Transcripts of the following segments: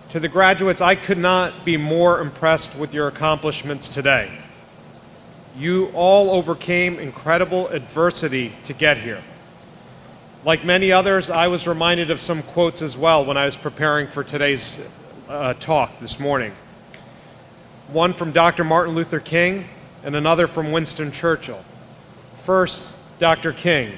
To the graduates, I could not be more impressed with your accomplishments today. You all overcame incredible adversity to get here. Like many others, I was reminded of some quotes as well when I was preparing for today's talk this morning. One from Dr. Martin Luther King and another from Winston Churchill. First, Dr. King.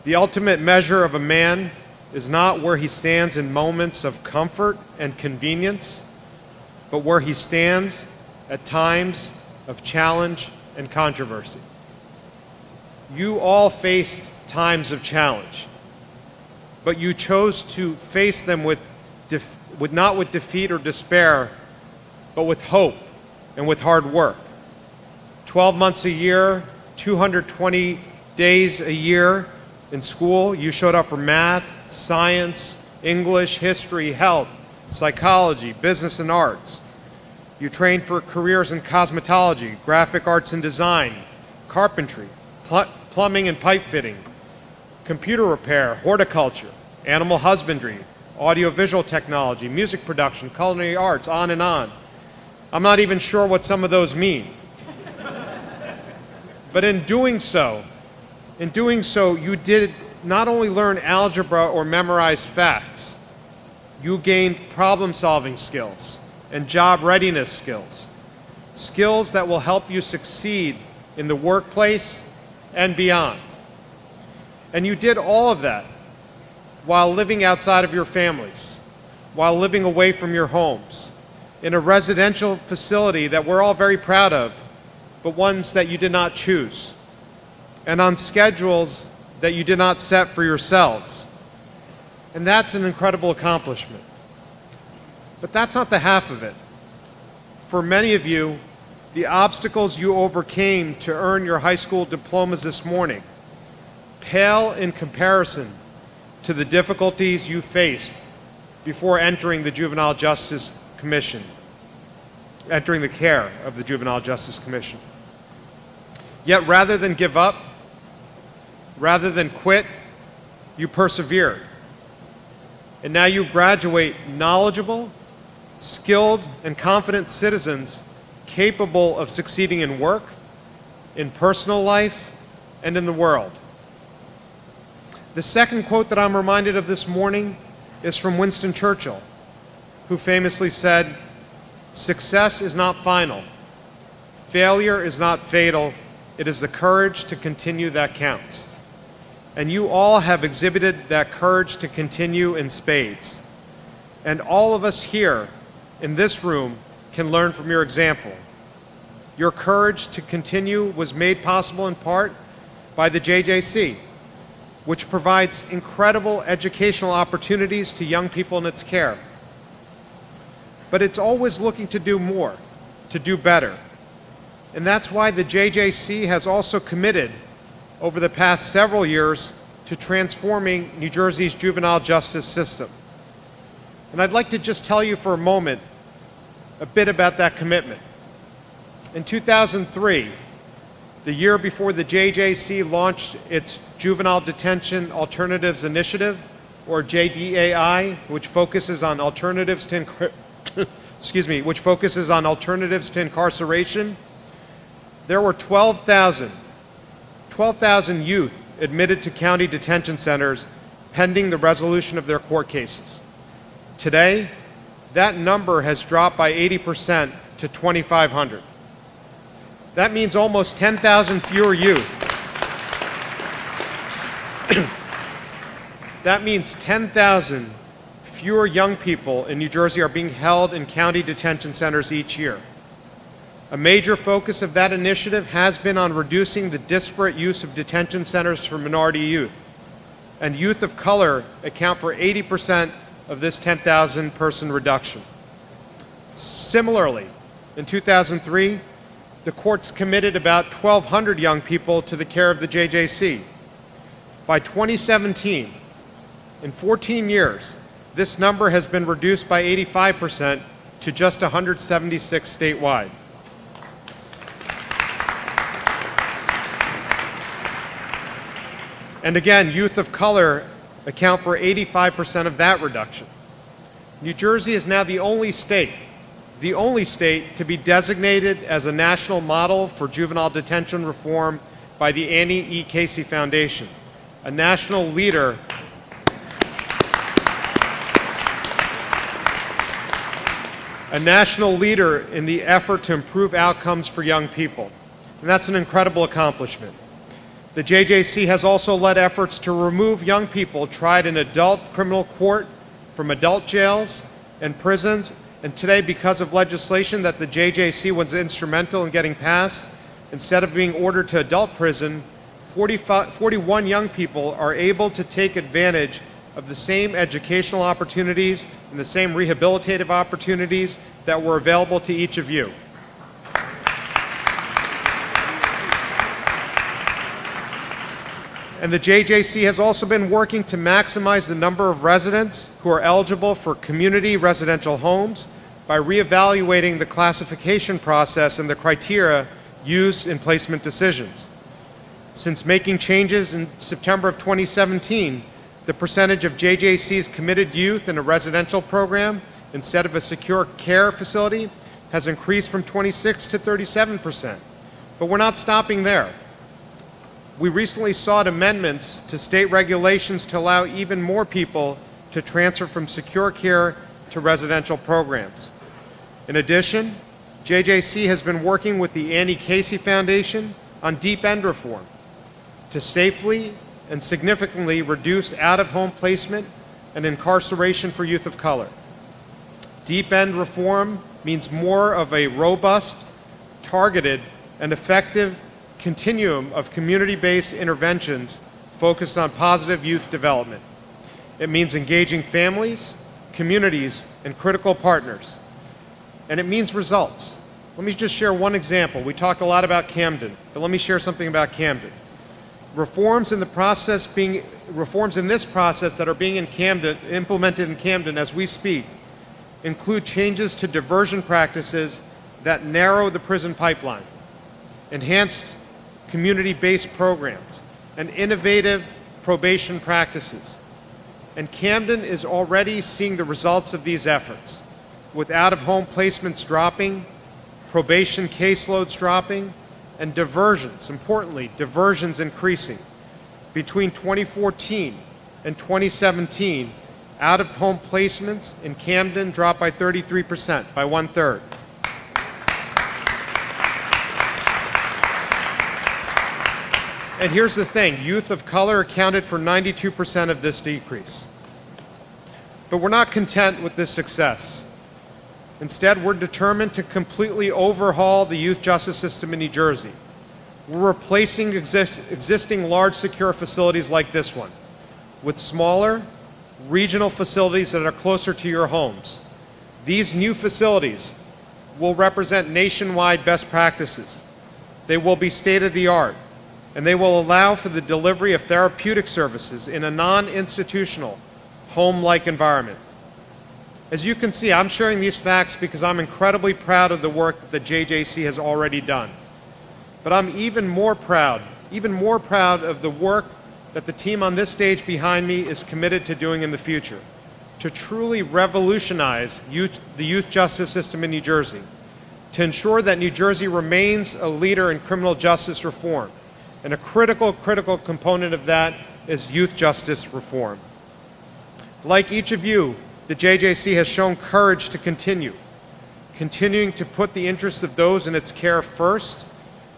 The ultimate measure of a man is not where he stands in moments of comfort and convenience, but where he stands at times of challenge and controversy. You all faced times of challenge, but you chose to face them not with defeat or despair, but with hope and with hard work. 12 months a year, 220 days a year in school, you showed up for math, science, English, history, health, psychology, business and arts. You trained for careers in cosmetology, graphic arts and design, carpentry, plumbing and pipe fitting, computer repair, horticulture, animal husbandry, audiovisual technology, music production, culinary arts, on and on. I'm not even sure what some of those mean. But in doing so, you did not only learn algebra or memorize facts, you gained problem-solving skills and job readiness skills, skills that will help you succeed in the workplace and beyond. And you did all of that while living outside of your families, while living away from your homes, in a residential facility that we're all very proud of, but ones that you did not choose, and on schedules that you did not set for yourselves. And that's an incredible accomplishment. But that's not the half of it. For many of you, the obstacles you overcame to earn your high school diplomas this morning pale in comparison to the difficulties you faced before entering the Juvenile Justice Commission, entering the care of the Juvenile Justice Commission. Yet rather than give up, rather than quit, you persevered. And now you graduate knowledgeable, skilled, and confident citizens capable of succeeding in work, in personal life, and in the world. The second quote that I'm reminded of this morning is from Winston Churchill, who famously said, "Success is not final. Failure is not fatal. It is the courage to continue that counts." And you all have exhibited that courage to continue in spades. And all of us here in this room can learn from your example. Your courage to continue was made possible in part by the JJC, which provides incredible educational opportunities to young people in its care. But it's always looking to do more, to do better. And that's why the JJC has also committed over the past several years to transforming New Jersey's juvenile justice system. And I'd like to just tell you for a moment a bit about that commitment. In 2003, the year before the JJC launched its Juvenile Detention Alternatives Initiative, or JDAI, which focuses on alternatives to incarceration, there were 12,000 youth admitted to county detention centers pending the resolution of their court cases. Today, that number has dropped by 80% to 2,500. That means almost 10,000 fewer youth. That means 10,000 fewer young people in New Jersey are being held in county detention centers each year. A major focus of that initiative has been on reducing the disparate use of detention centers for minority youth. And youth of color account for 80% of this 10,000 person reduction. Similarly, in 2003, the courts committed about 1,200 young people to the care of the JJC. By 2017, in 14 years, this number has been reduced by 85% to just 176 statewide. And again, youth of color account for 85% of that reduction. New Jersey is now the only state to be designated as a national model for juvenile detention reform by the Annie E. Casey Foundation, a national leader in the effort to improve outcomes for young people. And that's an incredible accomplishment. The JJC has also led efforts to remove young people tried in adult criminal court from adult jails and prisons. And today, because of legislation that the JJC was instrumental in getting passed, instead of being ordered to adult prison, 41 young people are able to take advantage of the same educational opportunities and the same rehabilitative opportunities that were available to each of you. And the JJC has also been working to maximize the number of residents who are eligible for community residential homes by reevaluating the classification process and the criteria used in placement decisions. Since making changes in September of 2017, the percentage of JJC's committed youth in a residential program instead of a secure care facility has increased from 26 to 37%. But we're not stopping there. We recently sought amendments to state regulations to allow even more people to transfer from secure care to residential programs. In addition, JJC has been working with the Annie Casey Foundation on deep end reform to safely and significantly reduce out-of-home placement and incarceration for youth of color. Deep end reform means more of a robust, targeted, and effective continuum of community-based interventions focused on positive youth development. It means engaging families, communities, and critical partners. And it means results. Let me just share one example. We talk a lot about Camden, but let me share something about Camden. Reforms in this process that are being implemented in Camden as we speak include changes to diversion practices that narrow the prison pipeline, enhanced community-based programs, and innovative probation practices. And Camden is already seeing the results of these efforts, with out-of-home placements dropping, probation caseloads dropping, and diversions, importantly, diversions increasing. Between 2014 and 2017, out-of-home placements in Camden dropped by 33%, by 1/3. And here's the thing, youth of color accounted for 92% of this decrease. But we're not content with this success. Instead, we're determined to completely overhaul the youth justice system in New Jersey. We're replacing existing large secure facilities like this one with smaller, regional facilities that are closer to your homes. These new facilities will represent nationwide best practices. They will be state-of-the-art, and they will allow for the delivery of therapeutic services in a non-institutional, home-like environment. As you can see, I'm sharing these facts because I'm incredibly proud of the work that the JJC has already done. But I'm even more proud of the work that the team on this stage behind me is committed to doing in the future, to truly revolutionize the youth justice system in New Jersey, to ensure that New Jersey remains a leader in criminal justice reform. And a critical component of that is youth justice reform. Like each of you, the JJC has shown courage to continuing to put the interests of those in its care first,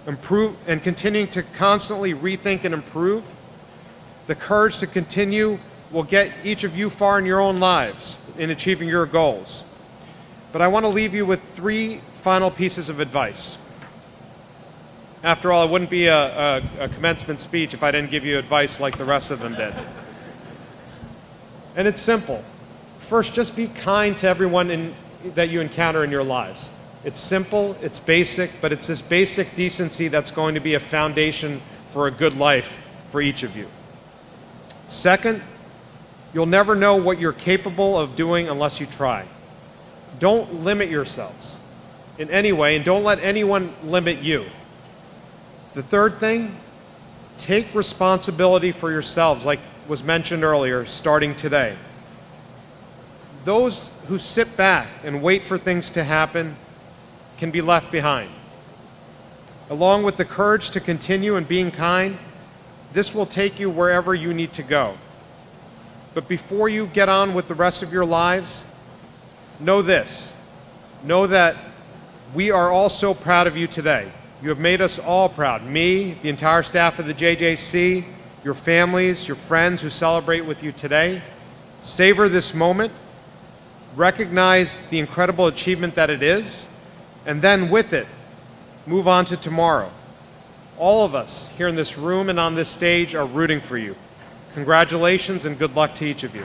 improve, and continuing to constantly rethink and improve. The courage to continue will get each of you far in your own lives in achieving your goals. But I want to leave you with 3 final pieces of advice. After all, it wouldn't be a commencement speech if I didn't give you advice like the rest of them did. And it's simple. First, just be kind to everyone that you encounter in your lives. It's simple, it's basic, but it's this basic decency that's going to be a foundation for a good life for each of you. Second, you'll never know what you're capable of doing unless you try. Don't limit yourselves in any way, and don't let anyone limit you. The third thing, take responsibility for yourselves, like was mentioned earlier, starting today. Those who sit back and wait for things to happen can be left behind. Along with the courage to continue and being kind, this will take you wherever you need to go. But before you get on with the rest of your lives, know this. Know that we are all so proud of you today. You have made us all proud. Me, the entire staff of the JJC, your families, your friends who celebrate with you today. Savor this moment. Recognize the incredible achievement that it is. And then with it, move on to tomorrow. All of us here in this room and on this stage are rooting for you. Congratulations and good luck to each of you.